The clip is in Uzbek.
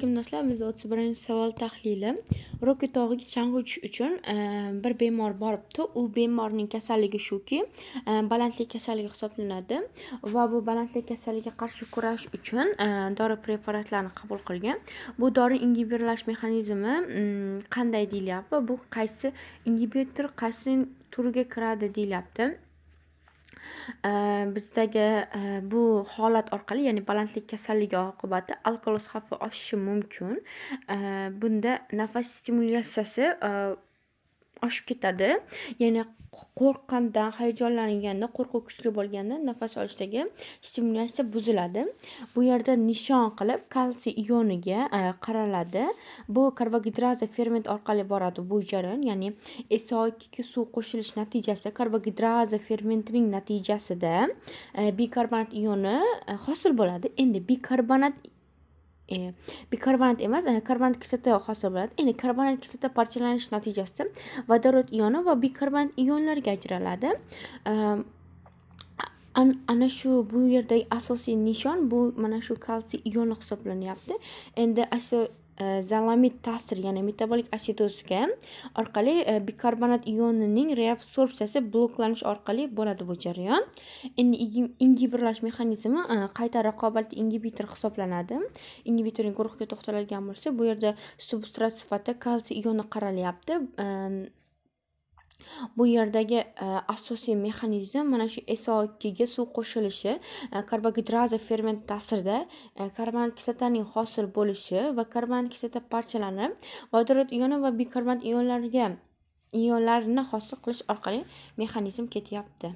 Alaykum do'stlar, bizda 31-savol tahlili. Ro'k yutog'iga chang'i uchish uchun bir bemor boribdi. U bemorning kasalligi shuki, balandlik kasalligi hisoblanadi va bu balandlik kasalligiga qarshi kurash uchun dori preparatlarini qabul qilgan. Bu dori ingiberlash mexanizmi qanday deyilyapti? Bu qaysi ingibitor qaysi turiga kiradi deyilyapti. Bizdagi bu holat orqali, ya'ni balandlik kasalligi oqibatida alkaloz xavfi oshishi mumkin. Bunda nafas stimulyatsiyasi oshib ketadi. Ya'ni qo'rqqandan, hayajonlanganda, qo'rquv kuchli bo'lganda nafas olishdagi stimulyatsiya buziladi. Bu yerda nishon qilib kalsiy ioniga qaraladi. Bu karbogidraza ferment orqali boradi bu jarayon, ya'ni SO2 ga suv qo'shilish natijasida karbogidraza fermentining natijasida bikarbonat ioni hosil bo'ladi. Endi bikarbonat emas, karbonat kislota hosil bo'ladi. Endi karbonat kislota parchalanish natijasida vodorod ioni va bikarbonat ionlarga ajraladi. Ana shu bu yerdagi asosiy nishon bu mana shu kalsiy ioni hisoblanyapti. Endi zolamid ta'sir, ya'ni metabolik asidozga orqali bikarbonat ionining reabsorbsiyasi bloklanish orqali bo'ladi bu jarayon. Endi ingiberlash mexanizmi qayta raqobatli ingibitor hisoblanadi. Ingibitorning guruhiga to'xtalgan bo'lsa, bu yerda substrat sifatida kalsiy ioni qaralyapti. Bu yerdagi asosiy mexanizm mana shu SO2 ga suv qo'shilishi, karbogidraza ferment ta'sirida karbonat kislotaning hosil bo'lishi va karbonat kislota parchalanib vodorod ioni va bikarbonat ionlarini hosil qilish orqali mexanizm ketyapti.